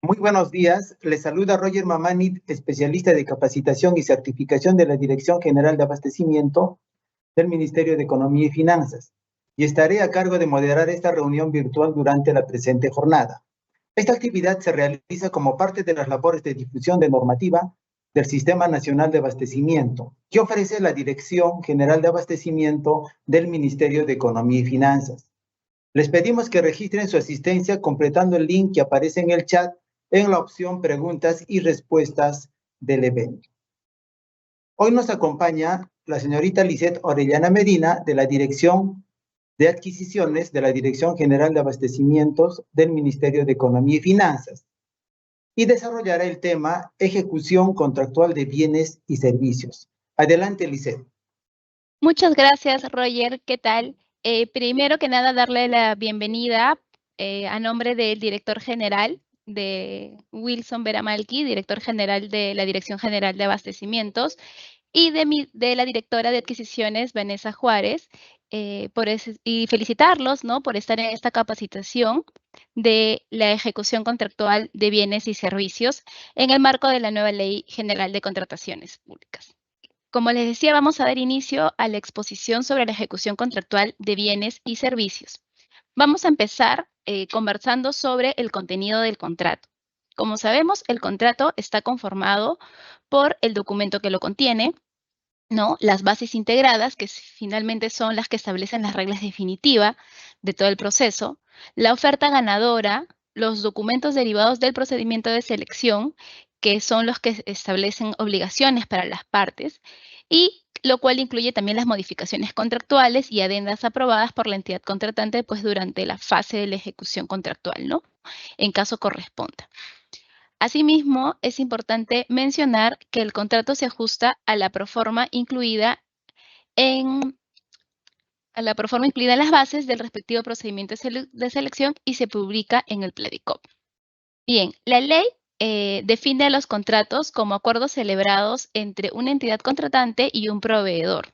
Muy buenos días. Les saluda Roger Mamani, especialista de capacitación y certificación de la Dirección General de Abastecimiento del Ministerio de Economía y Finanzas, y estaré a cargo de moderar esta reunión virtual durante la presente jornada. Esta actividad se realiza como parte de las labores de difusión de normativa del Sistema Nacional de Abastecimiento, que ofrece la Dirección General de Abastecimiento del Ministerio de Economía y Finanzas. Les pedimos que registren su asistencia completando el link que aparece en el chat en la opción Preguntas y Respuestas del evento. Hoy nos acompaña la señorita Lisette Orellana Medina, de la Dirección de Adquisiciones de la Dirección General de Abastecimientos del Ministerio de Economía y Finanzas, y desarrollará el tema Ejecución Contractual de Bienes y Servicios. Adelante, Lisette. Muchas gracias, Roger. ¿Qué tal? Primero que nada, darle la bienvenida a nombre del director general de Wilson Beramalki, director general de la Dirección General de Abastecimientos, y de la directora de adquisiciones, Vanessa Juárez, y felicitarlos, ¿no?, por estar en esta capacitación de la ejecución contractual de bienes y servicios en el marco de la nueva Ley General de Contrataciones Públicas. Como les decía, vamos a dar inicio a la exposición sobre la ejecución contractual de bienes y servicios. Vamos a empezar conversando sobre el contenido del contrato. Como sabemos, el contrato está conformado por el documento que lo contiene, ¿no?, las bases integradas, que finalmente son las que establecen las reglas definitivas de todo el proceso, la oferta ganadora, los documentos derivados del procedimiento de selección, que son los que establecen obligaciones para las partes, y lo cual incluye también las modificaciones contractuales y adendas aprobadas por la entidad contratante, pues durante la fase de la ejecución contractual, ¿no?, en caso corresponda. Asimismo, es importante mencionar que el contrato se ajusta a la proforma incluida en las bases del respectivo procedimiento de selección y se publica en el Pladicop. Bien, la ley define a los contratos como acuerdos celebrados entre una entidad contratante y un proveedor.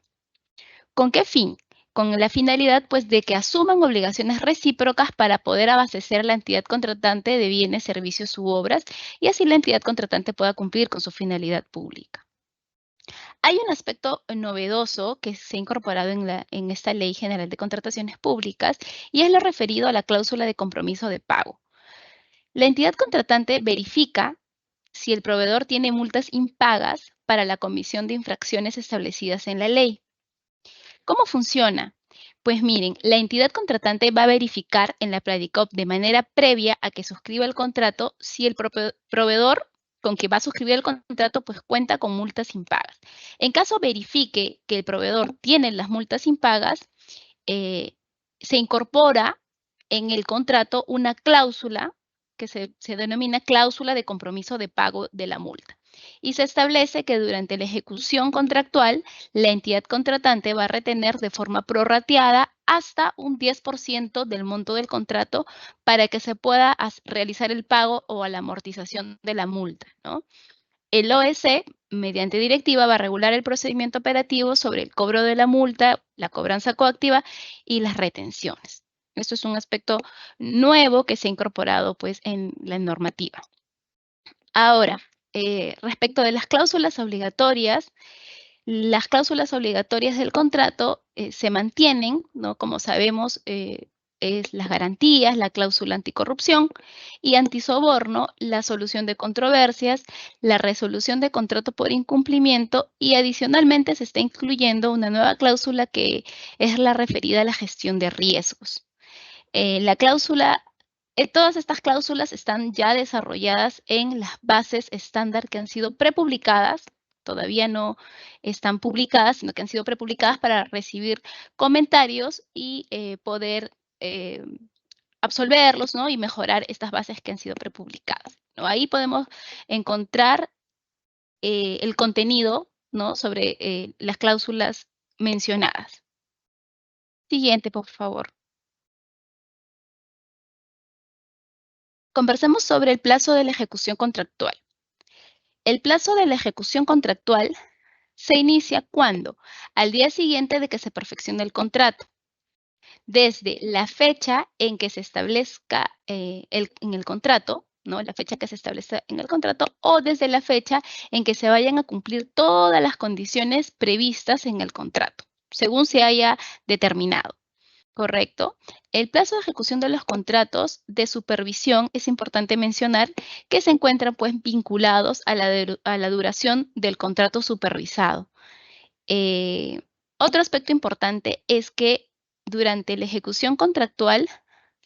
¿Con qué fin? Con la finalidad, pues, de que asuman obligaciones recíprocas para poder abastecer a la entidad contratante de bienes, servicios u obras, y así la entidad contratante pueda cumplir con su finalidad pública. Hay un aspecto novedoso que se ha incorporado en esta Ley General de Contrataciones Públicas, y es lo referido a la cláusula de compromiso de pago. La entidad contratante verifica si el proveedor tiene multas impagas para la comisión de infracciones establecidas en la ley. ¿Cómo funciona? Pues miren, la entidad contratante va a verificar en la Pladicop de manera previa a que suscriba el contrato si el proveedor con que va a suscribir el contrato pues cuenta con multas impagas. En caso verifique que el proveedor tiene las multas impagas, se incorpora en el contrato una cláusula que se denomina cláusula de compromiso de pago de la multa. Y se establece que durante la ejecución contractual, la entidad contratante va a retener de forma prorrateada hasta un 10% del monto del contrato para que se pueda realizar el pago o la amortización de la multa, ¿no? El OEC, mediante directiva, va a regular el procedimiento operativo sobre el cobro de la multa, la cobranza coactiva y las retenciones. Esto es un aspecto nuevo que se ha incorporado, pues, en la normativa. Ahora, respecto de las cláusulas obligatorias del contrato se mantienen, ¿no? Como sabemos, es las garantías, la cláusula anticorrupción y antisoborno, la solución de controversias, la resolución de contrato por incumplimiento, y adicionalmente se está incluyendo una nueva cláusula que es la referida a la gestión de riesgos. Todas estas cláusulas están ya desarrolladas en las bases estándar que han sido prepublicadas, todavía no están publicadas, sino que han sido prepublicadas para recibir comentarios y poder absolverlos, ¿no?, y mejorar estas bases que han sido prepublicadas, ¿no? Ahí podemos encontrar el contenido, ¿no?, sobre las cláusulas mencionadas. Siguiente, por favor. Conversemos sobre el plazo de la ejecución contractual. El plazo de la ejecución contractual se inicia cuando, al día siguiente de que se perfeccione el contrato, desde la fecha en que se establezca en el contrato, ¿no? La fecha que se establece en el contrato, o desde la fecha en que se vayan a cumplir todas las condiciones previstas en el contrato, según se haya determinado. Correcto. El plazo de ejecución de los contratos de supervisión es importante mencionar que se encuentran pues vinculados a la duración del contrato supervisado. Otro aspecto importante es que durante la ejecución contractual,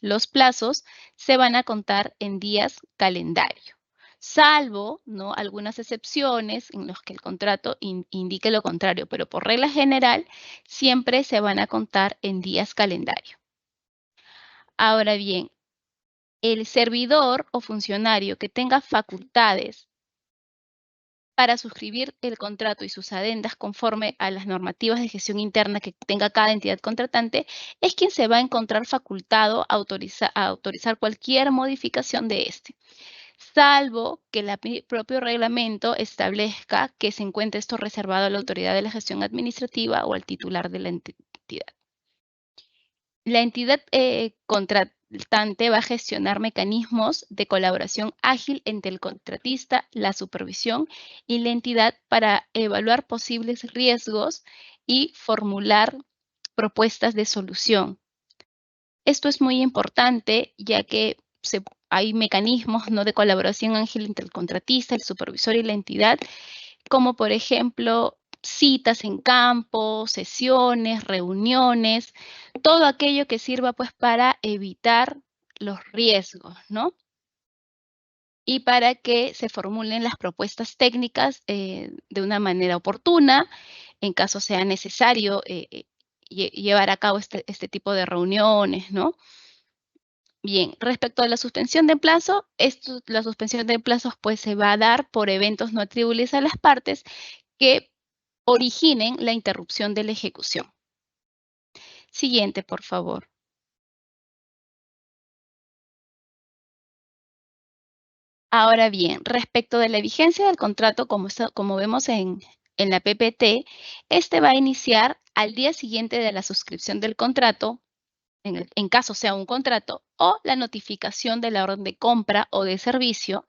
los plazos se van a contar en días calendario, salvo, ¿no?, algunas excepciones en los que el contrato indique lo contrario, pero por regla general siempre se van a contar en días calendario. Ahora bien, el servidor o funcionario que tenga facultades para suscribir el contrato y sus adendas conforme a las normativas de gestión interna que tenga cada entidad contratante, es quien se va a encontrar facultado a autorizar cualquier modificación de este, salvo que el propio reglamento establezca que se encuentre esto reservado a la autoridad de la gestión administrativa o al titular de la entidad. La entidad contratante va a gestionar mecanismos de colaboración ágil entre el contratista, la supervisión y la entidad para evaluar posibles riesgos y formular propuestas de solución. Esto es muy importante ya que hay mecanismos, ¿no?, de colaboración ágil entre el contratista, el supervisor y la entidad, como por ejemplo citas en campo, sesiones, reuniones, todo aquello que sirva pues para evitar los riesgos, ¿no? Y para que se formulen las propuestas técnicas de una manera oportuna, en caso sea necesario llevar a cabo este tipo de reuniones, ¿no? Bien, respecto a la suspensión de plazo, la suspensión de plazos pues se va a dar por eventos no atribuibles a las partes que originen la interrupción de la ejecución. Siguiente, por favor. Ahora bien, respecto de la vigencia del contrato, como vemos en la PPT, este va a iniciar al día siguiente de la suscripción del contrato, en caso sea un contrato, o la notificación de la orden de compra o de servicio,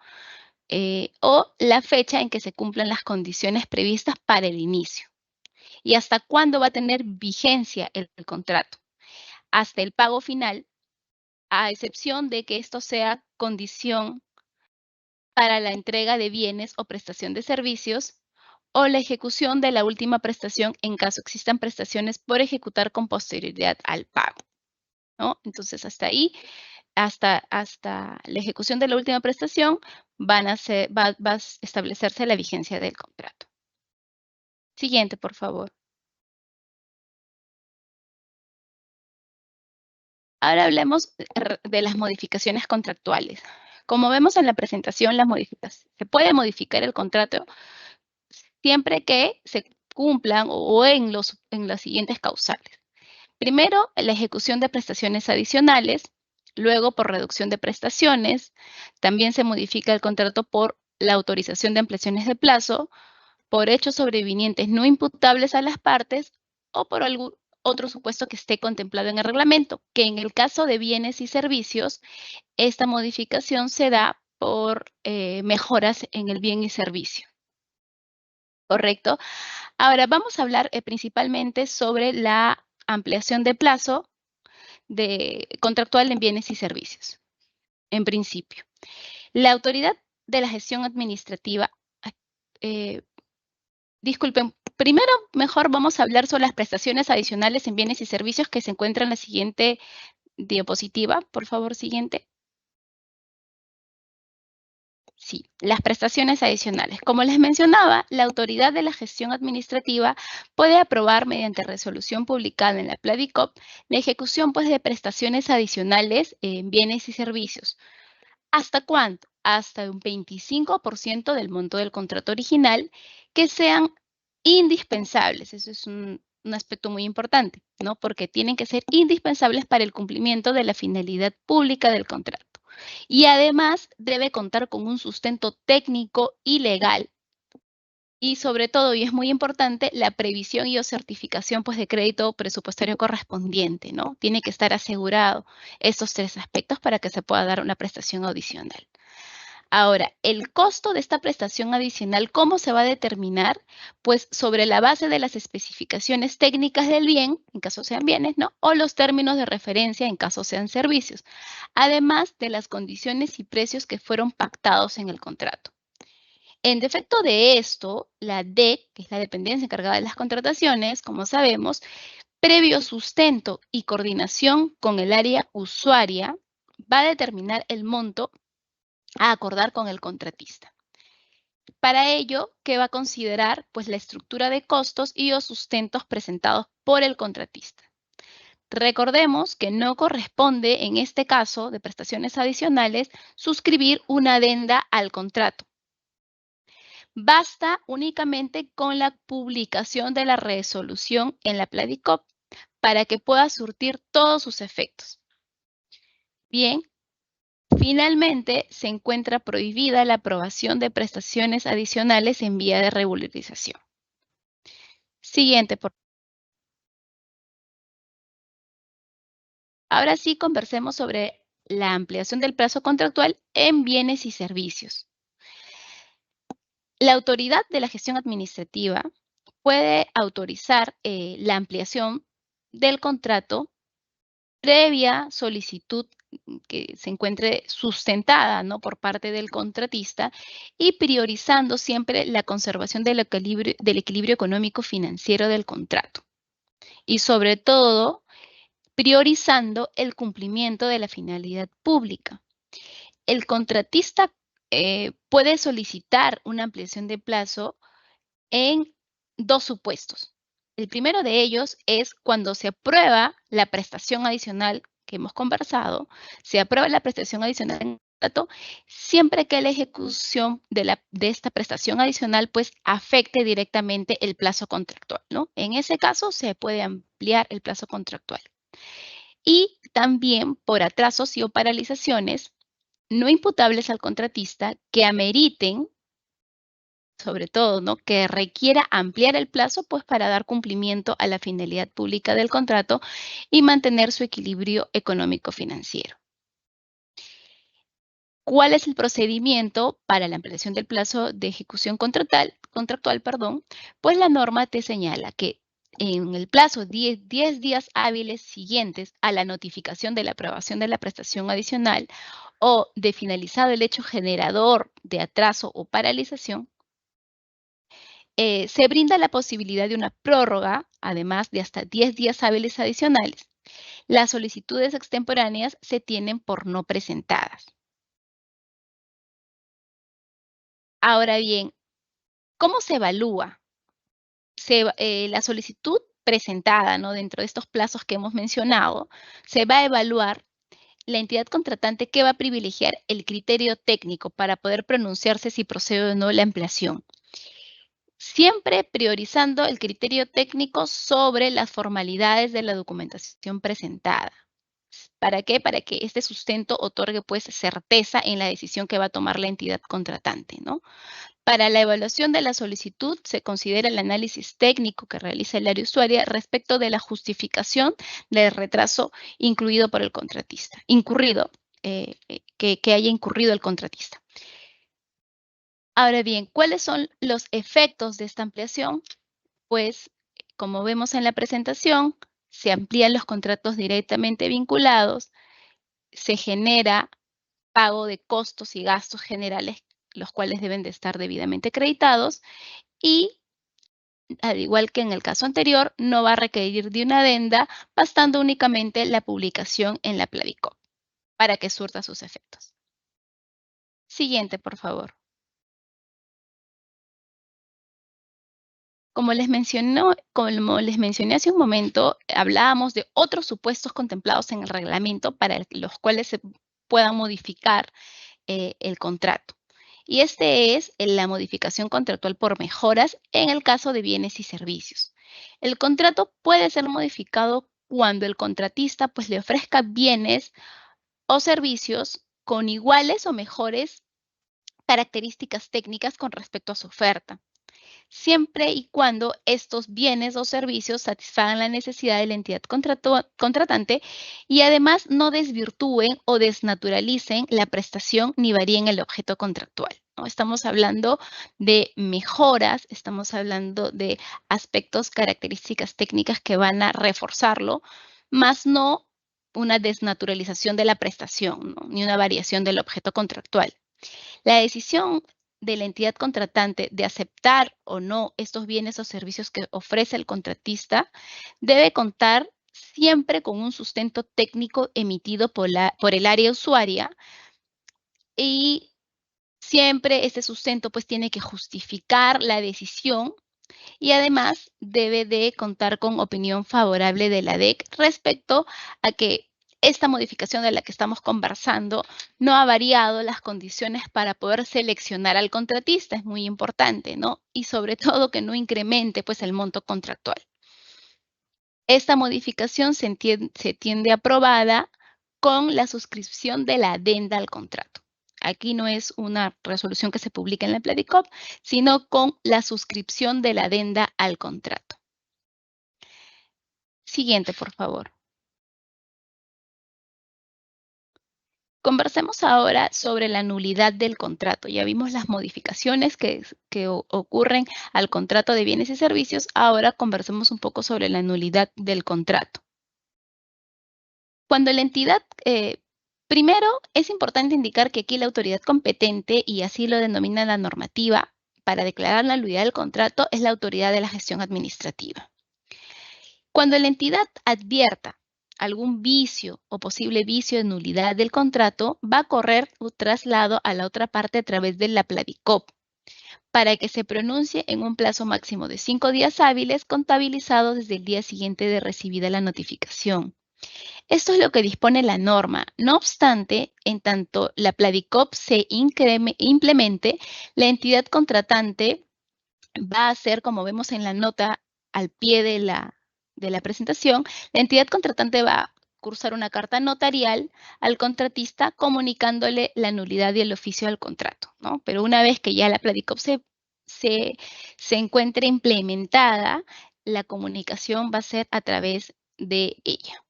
o la fecha en que se cumplan las condiciones previstas para el inicio. ¿Y hasta cuándo va a tener vigencia el contrato? Hasta el pago final, a excepción de que esto sea condición para la entrega de bienes o prestación de servicios, o la ejecución de la última prestación en caso existan prestaciones por ejecutar con posterioridad al pago, ¿no? Entonces, hasta ahí, hasta la ejecución de la última prestación, va a establecerse la vigencia del contrato. Siguiente, por favor. Ahora hablemos de las modificaciones contractuales. Como vemos en la presentación, se puede modificar el contrato siempre que se cumplan o en las siguientes causales. Primero, la ejecución de prestaciones adicionales, luego por reducción de prestaciones, también se modifica el contrato por la autorización de ampliaciones de plazo, por hechos sobrevinientes no imputables a las partes o por algún otro supuesto que esté contemplado en el reglamento, que en el caso de bienes y servicios, esta modificación se da por mejoras en el bien y servicio. ¿Correcto? Ahora vamos a hablar principalmente sobre la ampliación de plazo contractual en bienes y servicios. En principio, la autoridad de la gestión administrativa, disculpen, primero mejor vamos a hablar sobre las prestaciones adicionales en bienes y servicios que se encuentran en la siguiente diapositiva. Por favor, siguiente. Sí, las prestaciones adicionales. Como les mencionaba, la autoridad de la gestión administrativa puede aprobar mediante resolución publicada en la Pladicop la ejecución pues, de prestaciones adicionales en bienes y servicios. ¿Hasta cuánto? Hasta un 25% del monto del contrato original que sean indispensables. Eso es un aspecto muy importante, ¿no? Porque tienen que ser indispensables para el cumplimiento de la finalidad pública del contrato. Y además debe contar con un sustento técnico y legal. Y sobre todo, y es muy importante, la previsión y o certificación pues, de crédito presupuestario correspondiente, ¿no? Tiene que estar asegurado estos tres aspectos para que se pueda dar una prestación adicional. Ahora, el costo de esta prestación adicional, ¿cómo se va a determinar? Pues sobre la base de las especificaciones técnicas del bien, en caso sean bienes, ¿no? O los términos de referencia, en caso sean servicios, además de las condiciones y precios que fueron pactados en el contrato. En defecto de esto, la DEC, que es la dependencia encargada de las contrataciones, como sabemos, previo sustento y coordinación con el área usuaria, va a determinar el monto a acordar con el contratista. Para ello, ¿qué va a considerar? Pues la estructura de costos y los sustentos presentados por el contratista. Recordemos que no corresponde, en este caso de prestaciones adicionales, suscribir una adenda al contrato. Basta únicamente con la publicación de la resolución en la Pladicop para que pueda surtir todos sus efectos. Bien, finalmente se encuentra prohibida la aprobación de prestaciones adicionales en vía de regularización. Siguiente, por favor. Ahora sí conversemos sobre la ampliación del plazo contractual en bienes y servicios. La autoridad de la gestión administrativa puede autorizar la ampliación del contrato previa solicitud que se encuentre sustentada, ¿no?, por parte del contratista y priorizando siempre la conservación del equilibrio económico financiero del contrato. Y sobre todo, priorizando el cumplimiento de la finalidad pública. El contratista puede solicitar una ampliación de plazo en dos supuestos. El primero de ellos es cuando se aprueba la prestación adicional que hemos conversado, se aprueba la prestación adicional en contrato, siempre que la ejecución de esta prestación adicional pues afecte directamente el plazo contractual, ¿no? En ese caso se puede ampliar el plazo contractual. Y también por atrasos y o paralizaciones no imputables al contratista que ameriten, sobre todo, ¿no?, que requiera ampliar el plazo pues para dar cumplimiento a la finalidad pública del contrato y mantener su equilibrio económico financiero. ¿Cuál es el procedimiento para la ampliación del plazo de ejecución contractual? Pues la norma te señala que en el plazo 10 días hábiles siguientes a la notificación de la aprobación de la prestación adicional o de finalizado el hecho generador de atraso o paralización, se brinda la posibilidad de una prórroga, además de hasta 10 días hábiles adicionales. Las solicitudes extemporáneas se tienen por no presentadas. Ahora bien, ¿cómo se evalúa? La solicitud presentada, ¿no?, dentro de estos plazos que hemos mencionado, se va a evaluar la entidad contratante que va a privilegiar el criterio técnico para poder pronunciarse si procede o no la ampliación. Siempre priorizando el criterio técnico sobre las formalidades de la documentación presentada. ¿Para qué? Para que este sustento otorgue pues certeza en la decisión que va a tomar la entidad contratante, ¿no? Para la evaluación de la solicitud se considera el análisis técnico que realiza el área usuaria respecto de la justificación del retraso incluido por el contratista, que haya incurrido el contratista. Ahora bien, ¿cuáles son los efectos de esta ampliación? Pues, como vemos en la presentación, se amplían los contratos directamente vinculados, se genera pago de costos y gastos generales, los cuales deben de estar debidamente acreditados y, al igual que en el caso anterior, no va a requerir de una adenda, bastando únicamente la publicación en la Pladicop para que surta sus efectos. Siguiente, por favor. Como les mencioné hace un momento, hablábamos de otros supuestos contemplados en el reglamento para los cuales se pueda modificar el contrato. Y este es la modificación contractual por mejoras en el caso de bienes y servicios. El contrato puede ser modificado cuando el contratista pues, le ofrezca bienes o servicios con iguales o mejores características técnicas con respecto a su oferta. siempre y cuando estos bienes o servicios satisfagan la necesidad de la entidad contratante y además no desvirtúen o desnaturalicen la prestación ni varíen el objeto contractual, ¿no? Estamos hablando de mejoras, estamos hablando de aspectos, características técnicas que van a reforzarlo, más no una desnaturalización de la prestación, ¿no? Ni una variación del objeto contractual. La decisión de la entidad contratante de aceptar o no estos bienes o servicios que ofrece el contratista debe contar siempre con un sustento técnico emitido por el área usuaria y siempre ese sustento pues tiene que justificar la decisión y además debe de contar con opinión favorable de la DEC respecto a que esta modificación de la que estamos conversando no ha variado las condiciones para poder seleccionar al contratista, es muy importante, ¿no? Y sobre todo que no incremente pues el monto contractual. Esta modificación se entiende aprobada con la suscripción de la adenda al contrato. Aquí no es una resolución que se publica en la Pladicop, sino con la suscripción de la adenda al contrato. Siguiente, por favor. Conversemos ahora sobre la nulidad del contrato. Ya vimos las modificaciones que ocurren al contrato de bienes y servicios. Ahora conversemos un poco sobre la nulidad del contrato. Cuando la entidad, primero es importante indicar que aquí la autoridad competente, y así lo denomina la normativa, para declarar la nulidad del contrato es la autoridad de la gestión administrativa. Cuando la entidad advierta algún vicio o posible vicio de nulidad del contrato, va a correr un traslado a la otra parte a través de la Pladicop para que se pronuncie en un plazo máximo de 5 días hábiles contabilizados desde el día siguiente de recibida la notificación. Esto es lo que dispone la norma. No obstante, en tanto la Pladicop se implemente, la entidad contratante va a hacer, como vemos en la nota al pie de la presentación, la entidad contratante va a cursar una carta notarial al contratista comunicándole la nulidad y el oficio del contrato, ¿no? Pero una vez que ya la Pladicop se encuentre implementada, la comunicación va a ser a través de ella.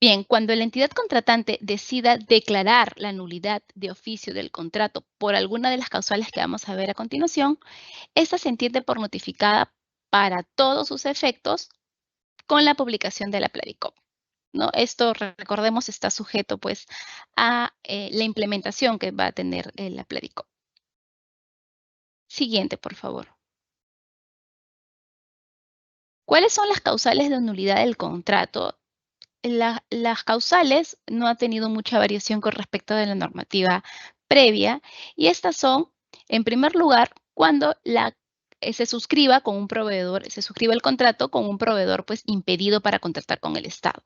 Bien, cuando la entidad contratante decida declarar la nulidad de oficio del contrato por alguna de las causales que vamos a ver a continuación, esta se entiende por notificada para todos sus efectos con la publicación de la Pladicop, ¿no? Esto, recordemos, está sujeto pues a la implementación que va a tener la Pladicop. Siguiente, por favor. ¿Cuáles son las causales de nulidad del contrato? Las causales no han tenido mucha variación con respecto de la normativa previa y estas son, en primer lugar, cuando se suscriba con un proveedor, se suscriba el contrato con un proveedor pues impedido para contratar con el Estado.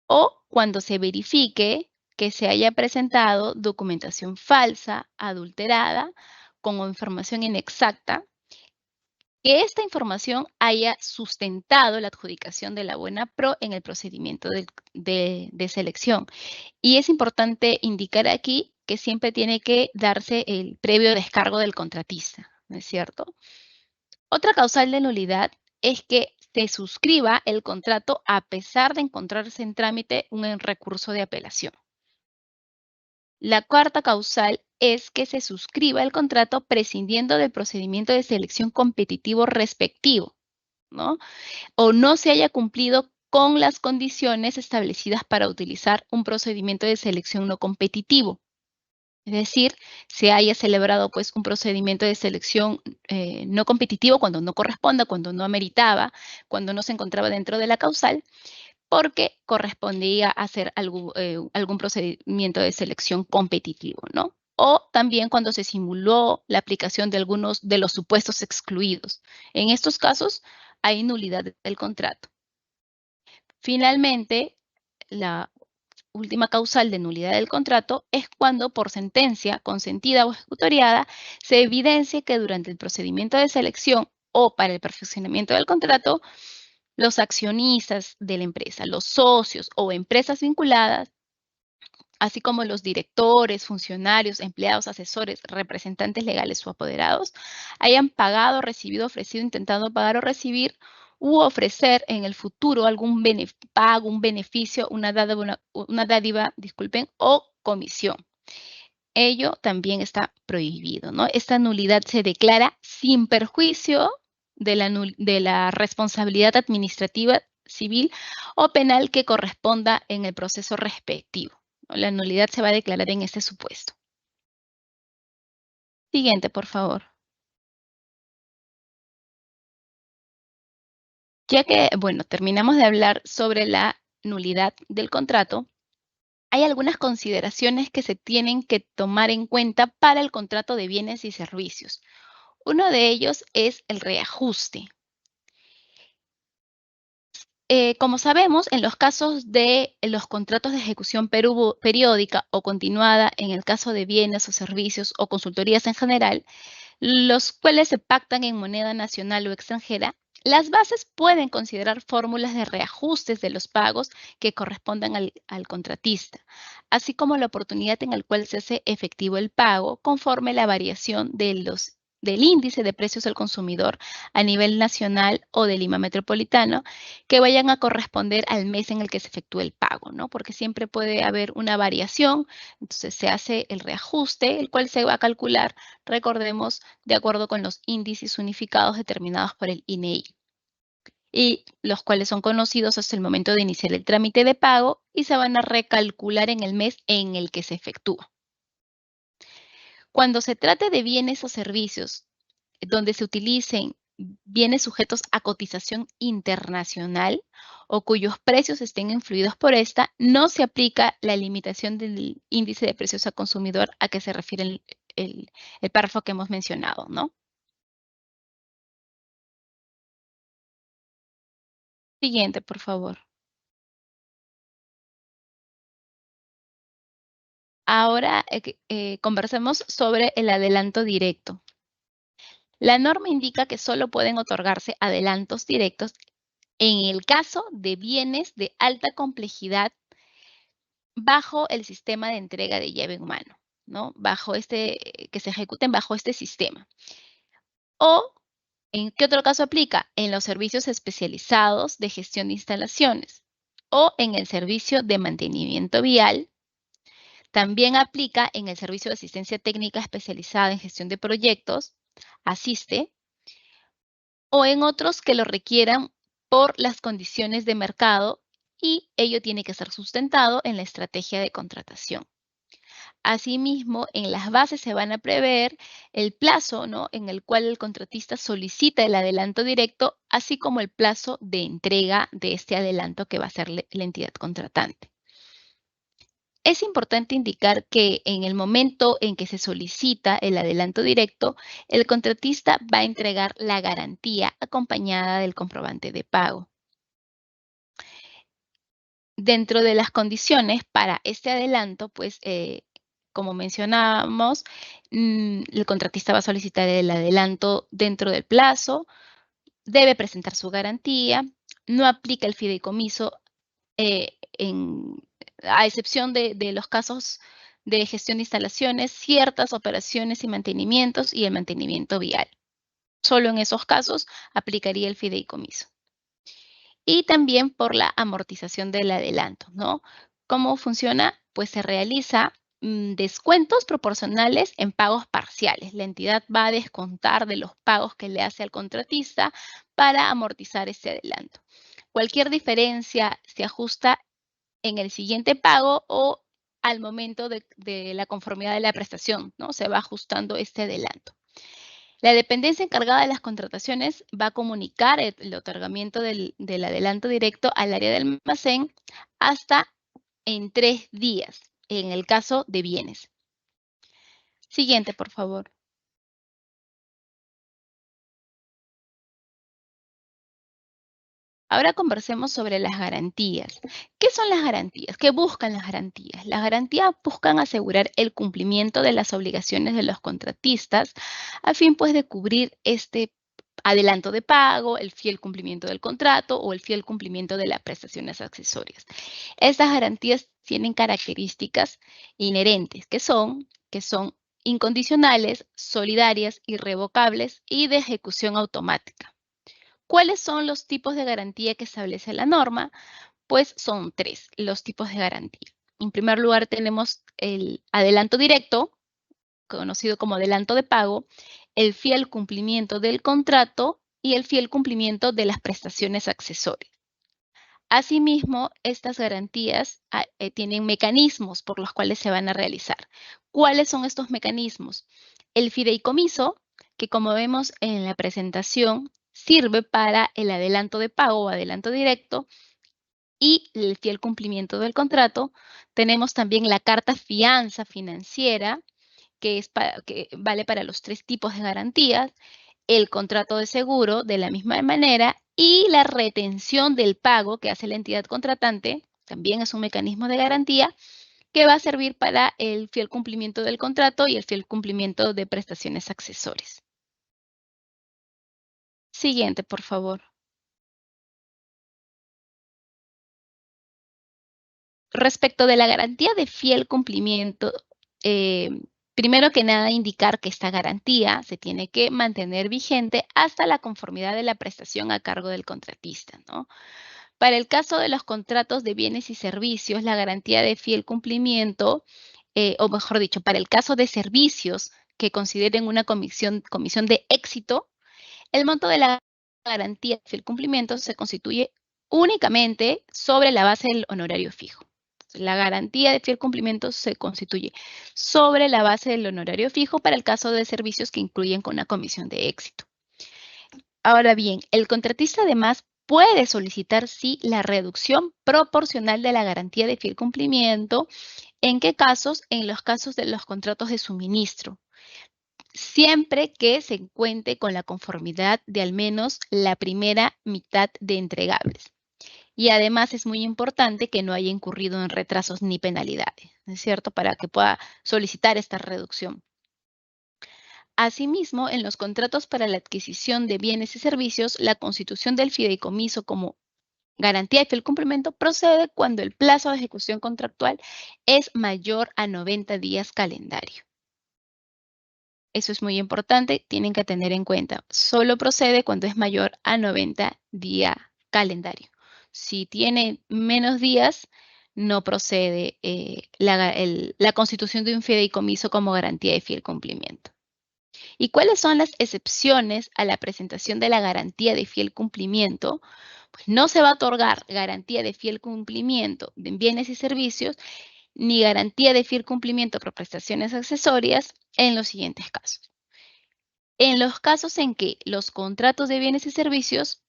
O cuando se verifique que se haya presentado documentación falsa, adulterada, con información inexacta, que esta información haya sustentado la adjudicación de la buena pro en el procedimiento de selección. Y es importante indicar aquí que siempre tiene que darse el previo descargo del contratista, ¿no es cierto? Otra causal de nulidad es que se suscriba el contrato a pesar de encontrarse en trámite un recurso de apelación. La cuarta causal es que se suscriba el contrato prescindiendo del procedimiento de selección competitivo respectivo, ¿no? O no se haya cumplido con las condiciones establecidas para utilizar un procedimiento de selección no competitivo. Es decir, se haya celebrado pues un procedimiento de selección no competitivo cuando no corresponda, cuando no ameritaba, cuando no se encontraba dentro de la causal, porque correspondía hacer algún procedimiento de selección competitivo, ¿no? O también cuando se simuló la aplicación de algunos de los supuestos excluidos. En estos casos hay nulidad del contrato. Finalmente, la última causal de nulidad del contrato es cuando por sentencia consentida o ejecutoriada se evidencie que durante el procedimiento de selección o para el perfeccionamiento del contrato, los accionistas de la empresa, los socios o empresas vinculadas así como los directores, funcionarios, empleados, asesores, representantes legales o apoderados, hayan pagado, recibido, ofrecido, intentado pagar o recibir u ofrecer en el futuro algún pago, un beneficio, una dádiva, disculpen, o comisión. Ello también está prohibido, ¿no? Esta nulidad se declara sin perjuicio de la responsabilidad administrativa, civil o penal que corresponda en el proceso respectivo. La nulidad se va a declarar en este supuesto. Siguiente, por favor. Ya que, bueno, terminamos de hablar sobre la nulidad del contrato, hay algunas consideraciones que se tienen que tomar en cuenta para el contrato de bienes y servicios. Uno de ellos es el reajuste. Como sabemos, en los casos de los contratos de ejecución periódica o continuada, en el caso de bienes o servicios o consultorías en general, los cuales se pactan en moneda nacional o extranjera, las bases pueden considerar fórmulas de reajustes de los pagos que correspondan al contratista, así como la oportunidad en la cual se hace efectivo el pago conforme la variación del índice de precios al consumidor a nivel nacional o de Lima Metropolitano que vayan a corresponder al mes en el que se efectúe el pago, ¿no? Porque siempre puede haber una variación, entonces se hace el reajuste, el cual se va a calcular, recordemos, de acuerdo con los índices unificados determinados por el INEI, y los cuales son conocidos hasta el momento de iniciar el trámite de pago y se van a recalcular en el mes en el que se efectúa. Cuando se trate de bienes o servicios donde se utilicen bienes sujetos a cotización internacional o cuyos precios estén influidos por esta, no se aplica la limitación del índice de precios al consumidor a que se refiere el párrafo que hemos mencionado, ¿no? Siguiente, por favor. Ahora conversemos sobre el adelanto directo. La norma indica que solo pueden otorgarse adelantos directos en el caso de bienes de alta complejidad bajo el sistema de entrega de llave en mano, ¿no? Que se ejecuten bajo este sistema. O, ¿en qué otro caso aplica? En los servicios especializados de gestión de instalaciones o en el servicio de mantenimiento vial. También aplica en el servicio de asistencia técnica especializada en gestión de proyectos, asiste, o en otros que lo requieran por las condiciones de mercado y ello tiene que ser sustentado en la estrategia de contratación. Asimismo, en las bases se van a prever el plazo, ¿no?, en el cual el contratista solicita el adelanto directo, así como el plazo de entrega de este adelanto que va a ser la entidad contratante. Es importante indicar que en el momento en que se solicita el adelanto directo, el contratista va a entregar la garantía acompañada del comprobante de pago. Dentro de las condiciones para este adelanto, pues, como mencionábamos, el contratista va a solicitar el adelanto dentro del plazo, debe presentar su garantía, no aplica el fideicomiso a excepción de los casos de gestión de instalaciones, ciertas operaciones y mantenimientos y el mantenimiento vial. Solo en esos casos aplicaría el fideicomiso. Y también por la amortización del adelanto, ¿no? ¿Cómo funciona? Pues se realiza descuentos proporcionales en pagos parciales. La entidad va a descontar de los pagos que le hace al contratista para amortizar ese adelanto. Cualquier diferencia se ajusta en el siguiente pago o al momento de la conformidad de la prestación, ¿no? Se va ajustando este adelanto. La dependencia encargada de las contrataciones va a comunicar el otorgamiento del adelanto directo al área del almacén hasta en 3 días, en el caso de bienes. Siguiente, por favor. Ahora conversemos sobre las garantías. ¿Qué son las garantías? ¿Qué buscan las garantías? Las garantías buscan asegurar el cumplimiento de las obligaciones de los contratistas a fin pues de cubrir este adelanto de pago, el fiel cumplimiento del contrato o el fiel cumplimiento de las prestaciones accesorias. Estas garantías tienen características inherentes, que son incondicionales, solidarias, irrevocables y de ejecución automática. ¿Cuáles son los tipos de garantía que establece la norma? Pues son 3 los tipos de garantía. En primer lugar tenemos el adelanto directo, conocido como adelanto de pago, el fiel cumplimiento del contrato y el fiel cumplimiento de las prestaciones accesorias. Asimismo, estas garantías tienen mecanismos por los cuales se van a realizar. ¿Cuáles son estos mecanismos? El fideicomiso, que como vemos en la presentación, sirve para el adelanto de pago o adelanto directo, y el fiel cumplimiento del contrato. Tenemos también la carta fianza financiera, que vale para los 3 tipos de garantías, el contrato de seguro de la misma manera y la retención del pago que hace la entidad contratante, también es un mecanismo de garantía que va a servir para el fiel cumplimiento del contrato y el fiel cumplimiento de prestaciones accesorias. Siguiente, por favor. Respecto de la garantía de fiel cumplimiento, primero que nada indicar que esta garantía se tiene que mantener vigente hasta la conformidad de la prestación a cargo del contratista, ¿no? Para el caso de los contratos de bienes y servicios, la garantía de fiel cumplimiento, o mejor dicho, para el caso de servicios que consideren una comisión de éxito, el monto de la garantía de fiel cumplimiento se constituye únicamente sobre la base del honorario fijo. La garantía de fiel cumplimiento se constituye sobre la base del honorario fijo para el caso de servicios que incluyen con una comisión de éxito. Ahora bien, el contratista además puede solicitar, sí, la reducción proporcional de la garantía de fiel cumplimiento. ¿En qué casos? En los casos de los contratos de suministro, siempre que se cuente con la conformidad de al menos la primera mitad de entregables. Y además es muy importante que no haya incurrido en retrasos ni penalidades, ¿no es cierto? Para que pueda solicitar esta reducción. Asimismo, en los contratos para la adquisición de bienes y servicios, la constitución del fideicomiso como garantía de fiel cumplimiento procede cuando el plazo de ejecución contractual es mayor a 90 días calendario. Eso es muy importante, tienen que tener en cuenta. Solo procede cuando es mayor a 90 días calendario. Si tiene menos días, no procede la constitución de un fideicomiso como garantía de fiel cumplimiento. ¿Y cuáles son las excepciones a la presentación de la garantía de fiel cumplimiento? Pues no se va a otorgar garantía de fiel cumplimiento de bienes y servicios ni garantía de fiel cumplimiento por prestaciones accesorias en los siguientes casos. En los casos en que los contratos de bienes y servicios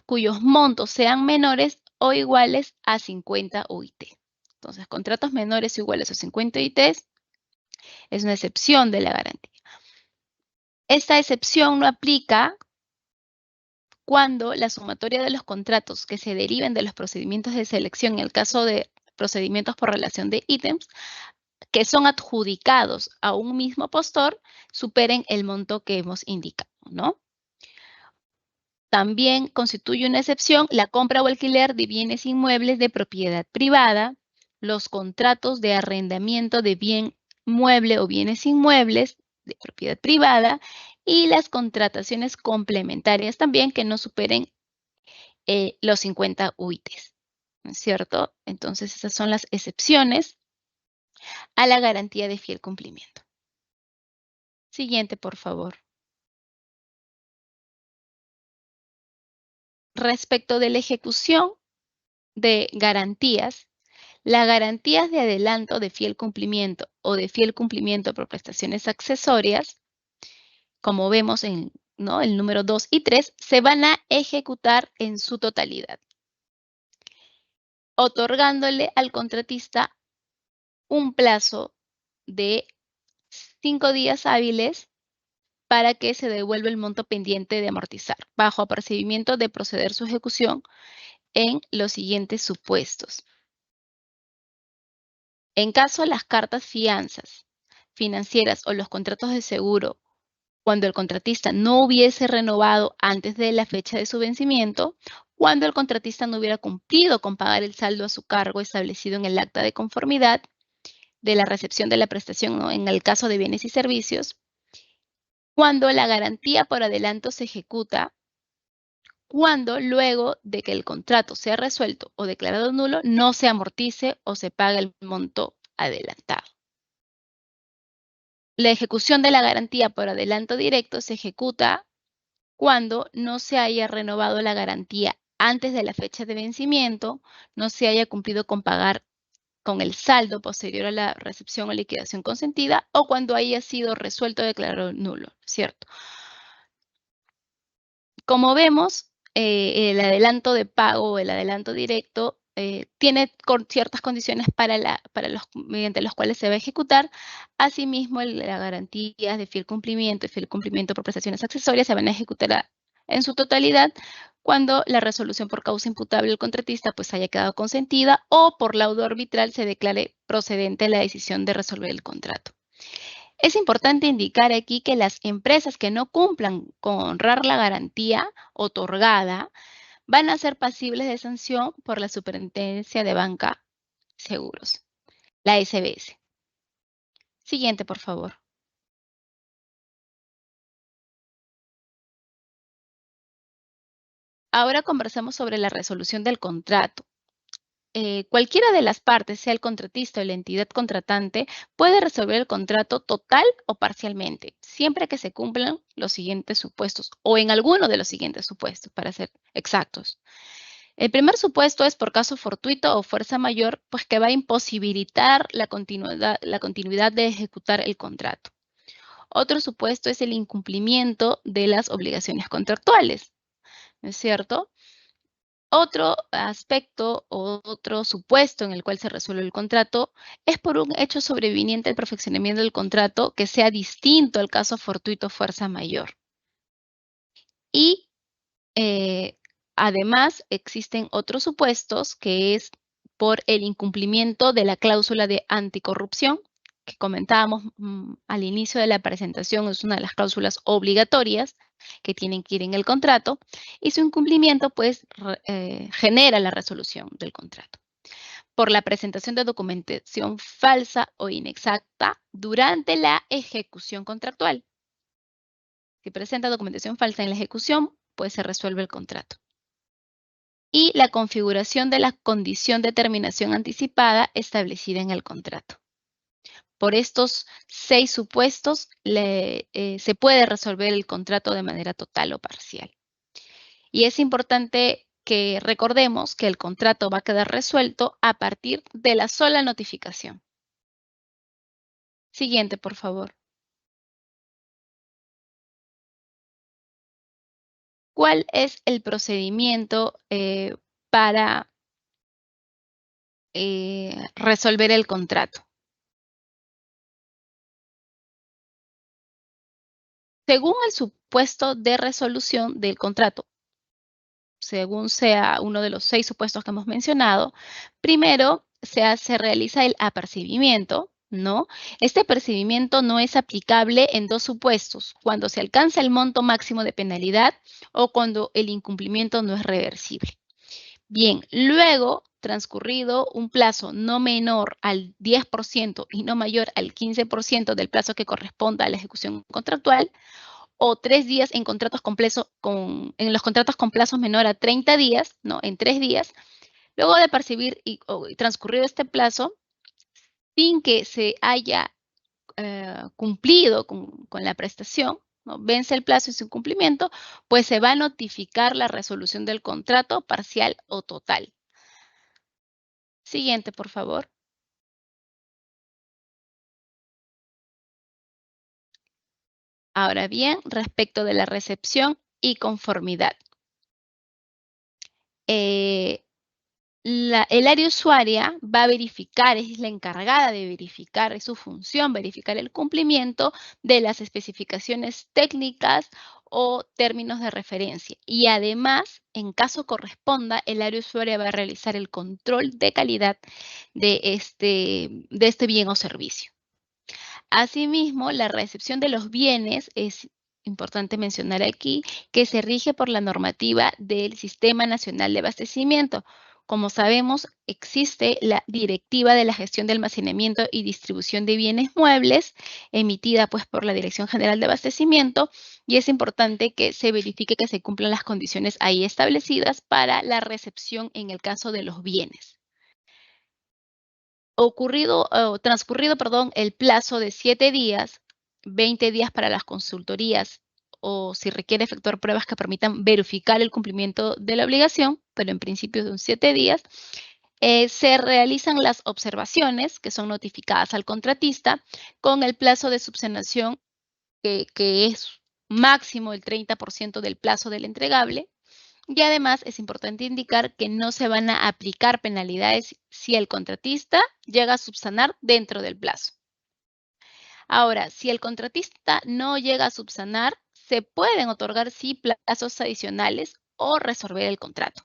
cuyos montos sean menores o iguales a 50 UIT. Entonces, contratos menores o iguales a 50 UIT es una excepción de la garantía. Esta excepción no aplica cuando la sumatoria de los contratos que se deriven de los procedimientos de selección, en el caso de procedimientos por relación de ítems, que son adjudicados a un mismo postor, superen el monto que hemos indicado, ¿no? También constituye una excepción la compra o alquiler de bienes inmuebles de propiedad privada, los contratos de arrendamiento de bien mueble o bienes inmuebles de propiedad privada y las contrataciones complementarias también que no superen los 50 UITs, ¿no es cierto? Entonces, esas son las excepciones a la garantía de fiel cumplimiento. Siguiente, por favor. Respecto de la ejecución de garantías, las garantías de adelanto de fiel cumplimiento o de fiel cumplimiento por prestaciones accesorias, como vemos en el número 2 y 3, se van a ejecutar en su totalidad, otorgándole al contratista un plazo de 5 días hábiles para que se devuelva el monto pendiente de amortizar, bajo apercibimiento de proceder su ejecución en los siguientes supuestos. En caso de las cartas fianzas financieras o los contratos de seguro, cuando el contratista no hubiese renovado antes de la fecha de su vencimiento, cuando el contratista no hubiera cumplido con pagar el saldo a su cargo establecido en el acta de conformidad de la recepción de la prestación, ¿no?, en el caso de bienes y servicios, cuando la garantía por adelanto se ejecuta, cuando luego de que el contrato sea resuelto o declarado nulo, no se amortice o se pague el monto adelantado. La ejecución de la garantía por adelanto directo se ejecuta cuando no se haya renovado la garantía antes de la fecha de vencimiento, no se haya cumplido con pagar con el saldo posterior a la recepción o liquidación consentida, o cuando haya sido resuelto o declarado nulo, ¿cierto? Como vemos, el adelanto de pago o el adelanto directo tiene ciertas condiciones mediante los cuales se va a ejecutar. Asimismo, las garantías de fiel cumplimiento y fiel cumplimiento por prestaciones accesorias se van a ejecutar en su totalidad cuando la resolución por causa imputable del contratista pues haya quedado consentida o por laudo arbitral se declare procedente la decisión de resolver el contrato. Es importante indicar aquí que las empresas que no cumplan con honrar la garantía otorgada van a ser pasibles de sanción por la Superintendencia de Banca y Seguros, la SBS. Siguiente, por favor. Ahora conversamos sobre la resolución del contrato. Cualquiera de las partes, sea el contratista o la entidad contratante, puede resolver el contrato total o parcialmente, siempre que se cumplan los siguientes supuestos, o en alguno de los siguientes supuestos, para ser exactos. El primer supuesto es por caso fortuito o fuerza mayor, pues que va a imposibilitar la continuidad de ejecutar el contrato. Otro supuesto es el incumplimiento de las obligaciones contractuales, ¿no es cierto? Otro aspecto o otro supuesto en el cual se resuelve el contrato es por un hecho sobreviniente al perfeccionamiento del contrato que sea distinto al caso fortuito fuerza mayor. Y además existen otros supuestos que es por el incumplimiento de la cláusula de anticorrupción que comentábamos al inicio de la presentación, es una de las cláusulas obligatorias que tienen que ir en el contrato, y su incumplimiento pues genera la resolución del contrato. Por la presentación de documentación falsa o inexacta durante la ejecución contractual. Si presenta documentación falsa en la ejecución, pues se resuelve el contrato. Y la configuración de la condición de terminación anticipada establecida en el contrato. Por estos 6 supuestos se puede resolver el contrato de manera total o parcial. Y es importante que recordemos que el contrato va a quedar resuelto a partir de la sola notificación. Siguiente, por favor. ¿Cuál es el procedimiento para resolver el contrato? Según el supuesto de resolución del contrato, según sea uno de los 6 supuestos que hemos mencionado, primero se realiza el apercibimiento, ¿no? Este apercibimiento no es aplicable en 2 supuestos, cuando se alcanza el monto máximo de penalidad o cuando el incumplimiento no es reversible. Bien, luego, transcurrido un plazo no menor al 10% y no mayor al 15% del plazo que corresponda a la ejecución contractual, o 3 días en los contratos con plazos menor a 30 días, ¿no? En 3 días, luego de percibir y transcurrido este plazo, sin que se haya cumplido con la prestación, ¿no? Vence el plazo y su cumplimiento, pues se va a notificar la resolución del contrato parcial o total. Siguiente, por favor. Ahora bien, respecto de la recepción y conformidad. El área usuaria va a verificar, es la encargada de verificar, es su función verificar el cumplimiento de las especificaciones técnicas o términos de referencia. Y además, en caso corresponda, el área usuaria va a realizar el control de calidad de este bien o servicio. Asimismo, la recepción de los bienes es importante mencionar aquí, que se rige por la normativa del Sistema Nacional de Abastecimiento. Como sabemos, existe la Directiva de la Gestión de Almacenamiento y Distribución de Bienes Muebles, emitida pues por la Dirección General de Abastecimiento, y es importante que se verifique que se cumplan las condiciones ahí establecidas para la recepción en el caso de los bienes. Transcurrido el plazo de 7 días, 20 días para las consultorías o si requiere efectuar pruebas que permitan verificar el cumplimiento de la obligación, pero en principio son 7 días, se realizan las observaciones que son notificadas al contratista con el plazo de subsanación que es máximo el 30% del plazo del entregable. Y además es importante indicar que no se van a aplicar penalidades si el contratista llega a subsanar dentro del plazo. Ahora, si el contratista no llega a subsanar, se pueden otorgar sí plazos adicionales o resolver el contrato.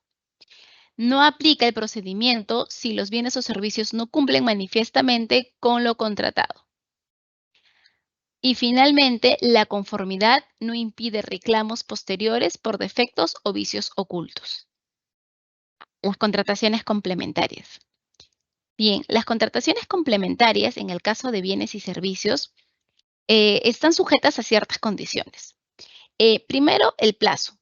No aplica el procedimiento si los bienes o servicios no cumplen manifiestamente con lo contratado. Y finalmente, la conformidad no impide reclamos posteriores por defectos o vicios ocultos. Las contrataciones complementarias. Bien, las contrataciones complementarias, en el caso de bienes y servicios, están sujetas a ciertas condiciones. Primero, el plazo.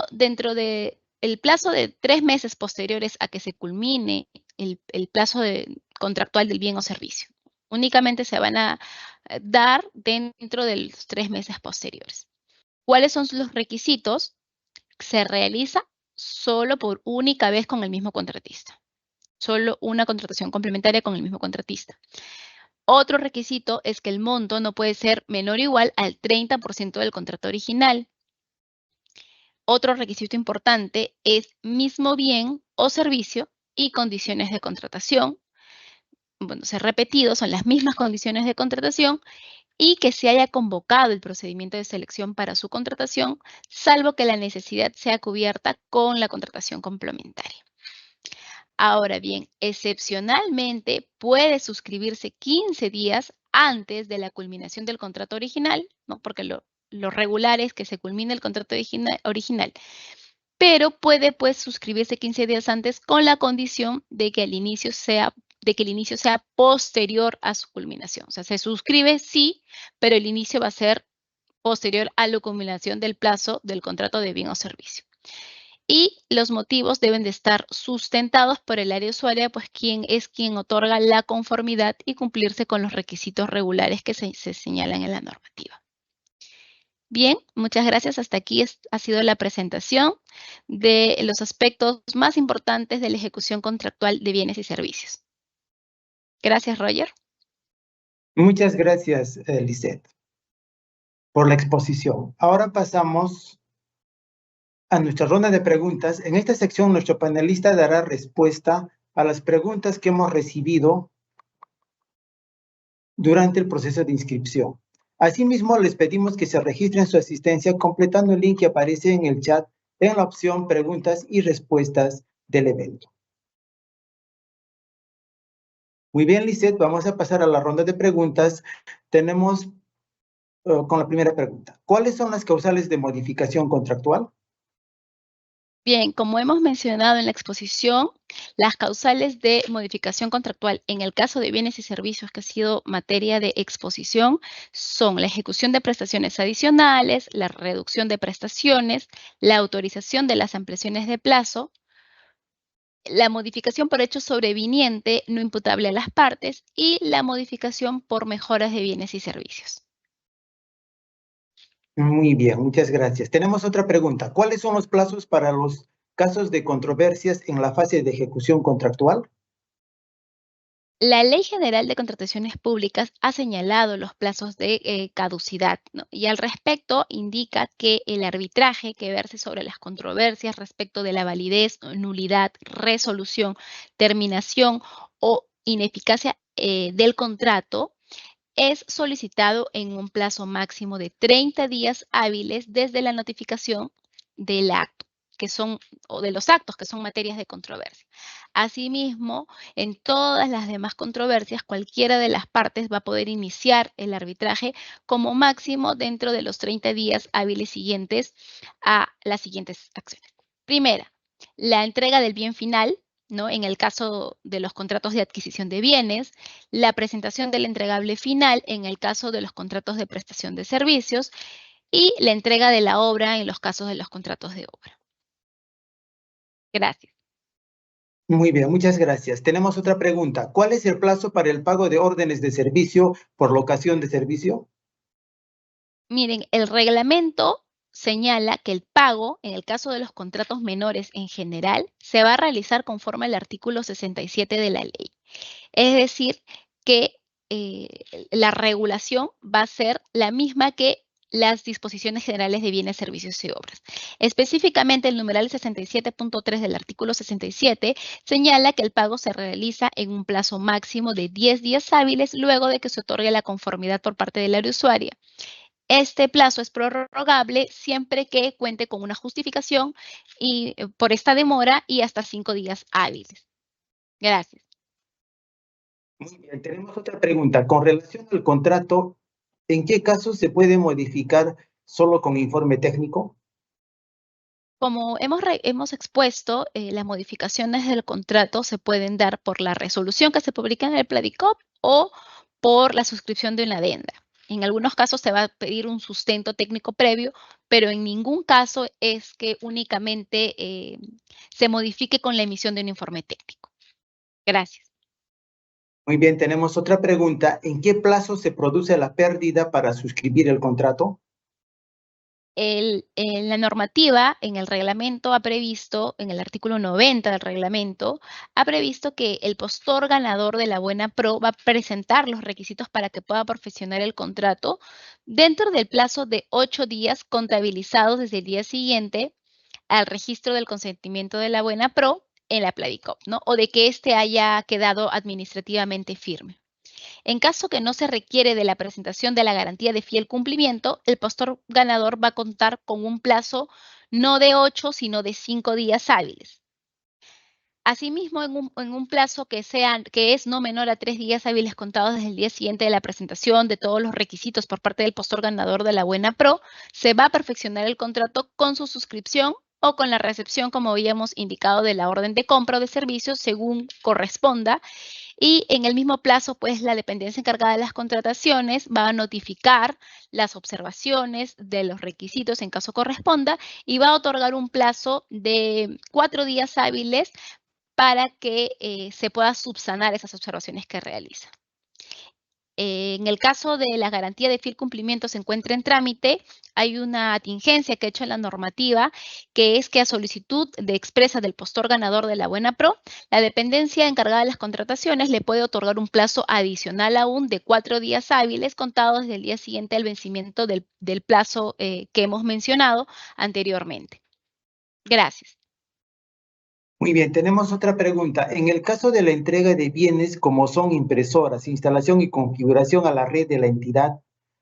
Dentro del plazo de 3 meses posteriores a que se culmine el plazo contractual del bien o servicio. Únicamente se van a dar dentro de los 3 meses posteriores. ¿Cuáles son los requisitos? Se realiza solo por única vez con el mismo contratista. Solo una contratación complementaria con el mismo contratista. Otro requisito es que el monto no puede ser menor o igual al 30% del contrato original. Otro requisito importante es mismo bien o servicio y condiciones de contratación. Bueno, ser repetido, son las mismas condiciones de contratación y que se haya convocado el procedimiento de selección para su contratación, salvo que la necesidad sea cubierta con la contratación complementaria. Ahora bien, excepcionalmente puede suscribirse 15 días antes de la culminación del contrato original, ¿no? Porque lo regular es que se culmine el contrato original, pero puede pues suscribirse 15 días antes con la condición de que el inicio sea posterior a su culminación. O sea, se suscribe sí, pero el inicio va a ser posterior a la culminación del plazo del contrato de bien o servicio. Y los motivos deben de estar sustentados por el área usuaria, pues quien otorga la conformidad y cumplirse con los requisitos regulares que se señalan en la normativa. Bien, muchas gracias. Hasta aquí ha sido la presentación de los aspectos más importantes de la ejecución contractual de bienes y servicios. Gracias, Roger. Muchas gracias, Lisette, por la exposición. Ahora pasamos a nuestra ronda de preguntas. En esta sección, nuestro panelista dará respuesta a las preguntas que hemos recibido durante el proceso de inscripción. Asimismo, les pedimos que se registren su asistencia completando el link que aparece en el chat en la opción Preguntas y Respuestas del evento. Muy bien, Lisette, vamos a pasar a la ronda de preguntas. Tenemos con la primera pregunta. ¿Cuáles son las causales de modificación contractual? Bien, como hemos mencionado en la exposición, las causales de modificación contractual en el caso de bienes y servicios que ha sido materia de exposición son la ejecución de prestaciones adicionales, la reducción de prestaciones, la autorización de las ampliaciones de plazo, la modificación por hecho sobreviniente no imputable a las partes y la modificación por mejoras de bienes y servicios. Muy bien, muchas gracias. Tenemos otra pregunta. ¿Cuáles son los plazos para los casos de controversias en la fase de ejecución contractual? La Ley General de Contrataciones Públicas ha señalado los plazos de caducidad, ¿no? Y al respecto indica que el arbitraje que verse sobre las controversias respecto de la validez, nulidad, resolución, terminación o ineficacia del contrato es solicitado en un plazo máximo de 30 días hábiles desde la notificación del acto, que son, o de los actos que son materias de controversia. Asimismo, en todas las demás controversias, cualquiera de las partes va a poder iniciar el arbitraje como máximo dentro de los 30 días hábiles siguientes a las siguientes acciones. Primera, la entrega del bien final, ¿no? En el caso de los contratos de adquisición de bienes, la presentación del entregable final en el caso de los contratos de prestación de servicios y la entrega de la obra en los casos de los contratos de obra. Gracias. Muy bien, muchas gracias. Tenemos otra pregunta. ¿Cuál es el plazo para el pago de órdenes de servicio por locación de servicio? Miren, el reglamento señala que el pago, en el caso de los contratos menores en general, se va a realizar conforme al artículo 67 de la ley. Es decir, que la regulación va a ser la misma que las disposiciones generales de bienes, servicios y obras. Específicamente, el numeral 67.3 del artículo 67 señala que el pago se realiza en un plazo máximo de 10 días hábiles luego de que se otorgue la conformidad por parte del área usuaria. Este plazo es prorrogable siempre que cuente con una justificación y, por esta demora y hasta 5 días hábiles. Gracias. Muy bien, tenemos otra pregunta. Con relación al contrato, ¿en qué casos se puede modificar solo con informe técnico? Como hemos expuesto, las modificaciones del contrato se pueden dar por la resolución que se publica en el Pladicop o por la suscripción de una adenda. En algunos casos se va a pedir un sustento técnico previo, pero en ningún caso es que únicamente se modifique con la emisión de un informe técnico. Gracias. Muy bien, tenemos otra pregunta. ¿En qué plazo se produce la pérdida para suscribir el contrato? La normativa en el reglamento ha previsto, en el artículo 90 del reglamento, ha previsto que el postor ganador de la buena pro va a presentar los requisitos para que pueda perfeccionar el contrato dentro del plazo de 8 días contabilizados desde el día siguiente al registro del consentimiento de la buena pro en la Pladicop, ¿no? O de que éste haya quedado administrativamente firme. En caso que no se requiere de la presentación de la garantía de fiel cumplimiento, el postor ganador va a contar con un plazo no de 8, sino de 5 días hábiles. Asimismo, en un plazo que es no menor a 3 días hábiles contados desde el día siguiente de la presentación de todos los requisitos por parte del postor ganador de la buena pro, se va a perfeccionar el contrato con su suscripción o con la recepción, como habíamos indicado, de la orden de compra o de servicios según corresponda. Y en el mismo plazo, pues la dependencia encargada de las contrataciones va a notificar las observaciones de los requisitos en caso corresponda y va a otorgar un plazo de 4 días hábiles para que se pueda subsanar esas observaciones que realiza. En el caso de la garantía de fiel cumplimiento se encuentra en trámite, hay una atingencia que ha hecho en la normativa, que es que a solicitud de expresa del postor ganador de la buena pro, la dependencia encargada de las contrataciones le puede otorgar un plazo adicional aún de 4 días hábiles contados desde el día siguiente al vencimiento del plazo que hemos mencionado anteriormente. Gracias. Muy bien, tenemos otra pregunta. En el caso de la entrega de bienes como son impresoras, instalación y configuración a la red de la entidad,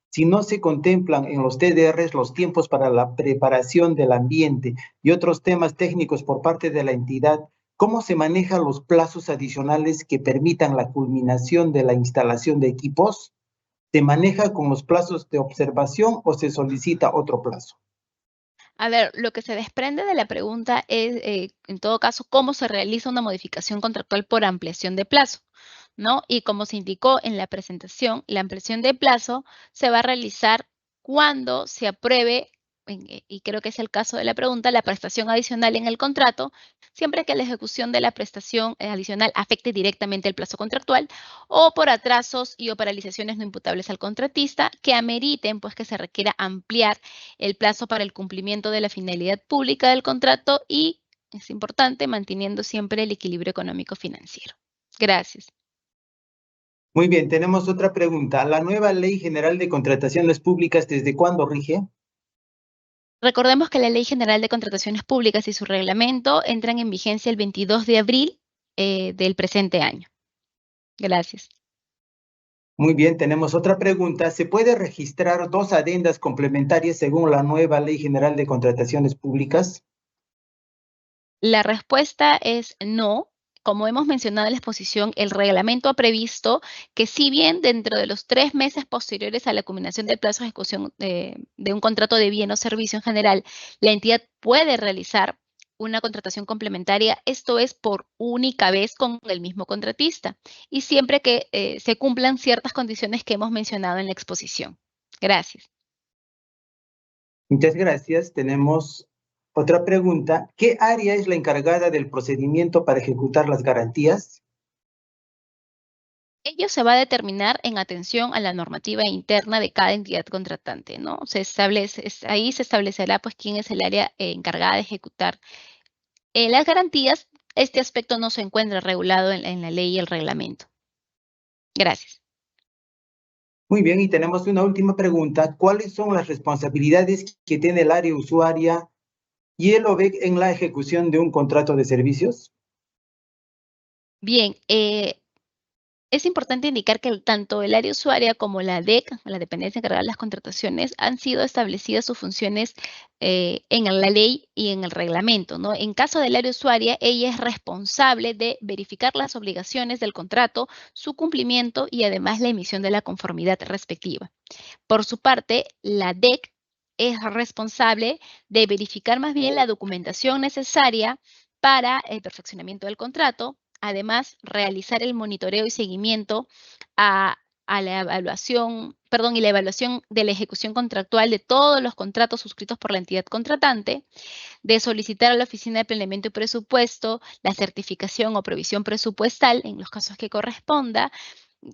si no se contemplan en los TDRs los tiempos para la preparación del ambiente y otros temas técnicos por parte de la entidad, ¿cómo se manejan los plazos adicionales que permitan la culminación de la instalación de equipos? ¿Se maneja con los plazos de observación o se solicita otro plazo? A ver, lo que se desprende de la pregunta es, en todo caso, cómo se realiza una modificación contractual por ampliación de plazo, ¿no? Y como se indicó en la presentación, la ampliación de plazo se va a realizar cuando se apruebe, y creo que es el caso de la pregunta, la prestación adicional en el contrato, siempre que la ejecución de la prestación adicional afecte directamente el plazo contractual o por atrasos y o paralizaciones no imputables al contratista que ameriten, pues, que se requiera ampliar el plazo para el cumplimiento de la finalidad pública del contrato y, es importante, manteniendo siempre el equilibrio económico financiero. Gracias. Muy bien, tenemos otra pregunta. ¿La nueva Ley General de Contrataciones Públicas desde cuándo rige? Recordemos que la Ley General de Contrataciones Públicas y su reglamento entran en vigencia el 22 de abril del presente año. Gracias. Muy bien, tenemos otra pregunta. ¿Se puede registrar dos adendas complementarias según la nueva Ley General de Contrataciones Públicas? La respuesta es no. Como hemos mencionado en la exposición, el reglamento ha previsto que si bien dentro de los 3 meses posteriores a la culminación del plazo de ejecución de un contrato de bien o servicio en general, la entidad puede realizar una contratación complementaria, esto es por única vez con el mismo contratista y siempre que se cumplan ciertas condiciones que hemos mencionado en la exposición. Gracias. Muchas gracias. Tenemos otra pregunta. ¿Qué área es la encargada del procedimiento para ejecutar las garantías? Ello se va a determinar en atención a la normativa interna de cada entidad contratante, ¿no? Ahí se establecerá pues quién es el área encargada de ejecutar las garantías. Este aspecto no se encuentra regulado en la ley y el reglamento. Gracias. Muy bien, y tenemos una última pregunta. ¿Cuáles son las responsabilidades que tiene el área usuaria y el OVEC en la ejecución de un contrato de servicios? Bien, es importante indicar que tanto el área usuaria como la DEC, la dependencia encargada de las contrataciones, han sido establecidas sus funciones en la ley y en el reglamento, ¿no? En caso del área usuaria, ella es responsable de verificar las obligaciones del contrato, su cumplimiento y además la emisión de la conformidad respectiva. Por su parte, la DEC es responsable de verificar más bien la documentación necesaria para el perfeccionamiento del contrato, además realizar el monitoreo y seguimiento a la evaluación, y la evaluación de la ejecución contractual de todos los contratos suscritos por la entidad contratante, de solicitar a la Oficina de Planeamiento y Presupuesto la certificación o provisión presupuestal en los casos que corresponda,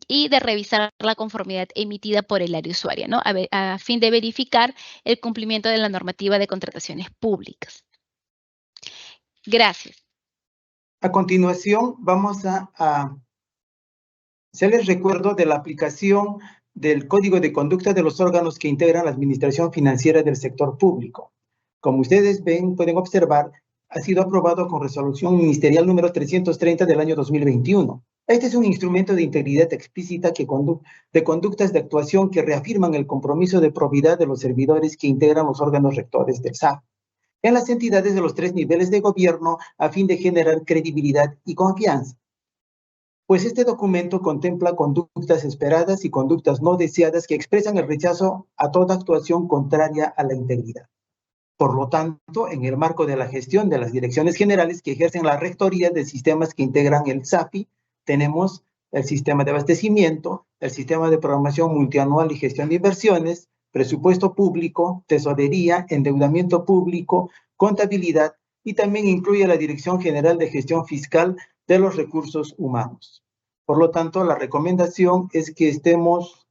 y de revisar la conformidad emitida por el área usuaria, ¿no? A fin de verificar el cumplimiento de la normativa de contrataciones públicas. Gracias. A continuación, vamos a hacerles recuerdo de la aplicación del Código de Conducta de los órganos que integran la Administración Financiera del Sector Público. Como ustedes pueden observar, ha sido aprobado con resolución ministerial número 330 del año 2021. Este es un instrumento de integridad explícita de conductas de actuación que reafirman el compromiso de probidad de los servidores que integran los órganos rectores del SAF en las entidades de los 3 niveles de gobierno a fin de generar credibilidad y confianza. Pues este documento contempla conductas esperadas y conductas no deseadas que expresan el rechazo a toda actuación contraria a la integridad. Por lo tanto, en el marco de la gestión de las direcciones generales que ejercen la rectoría de sistemas que integran el SAFI, tenemos el sistema de abastecimiento, el sistema de programación multianual y gestión de inversiones, presupuesto público, tesorería, endeudamiento público, contabilidad, y también incluye la Dirección General de Gestión Fiscal de los Recursos Humanos. Por lo tanto, la recomendación es que estemos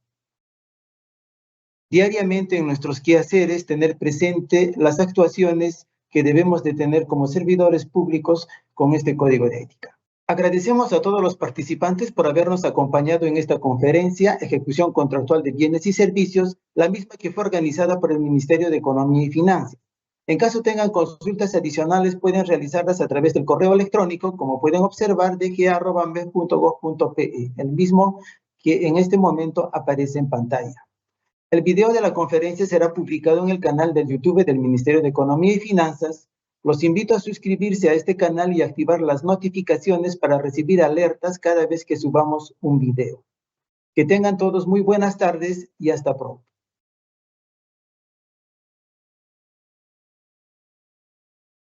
diariamente en nuestros quehaceres, tener presente las actuaciones que debemos de tener como servidores públicos con este código de ética. Agradecemos a todos los participantes por habernos acompañado en esta conferencia, Ejecución Contractual de Bienes y Servicios, la misma que fue organizada por el Ministerio de Economía y Finanzas. En caso tengan consultas adicionales, pueden realizarlas a través del correo electrónico, como pueden observar, dga@ambe.gov.pe, el mismo que en este momento aparece en pantalla. El video de la conferencia será publicado en el canal de YouTube del Ministerio de Economía y Finanzas. Los invito a suscribirse a este canal y activar las notificaciones para recibir alertas cada vez que subamos un video. Que tengan todos muy buenas tardes y hasta pronto.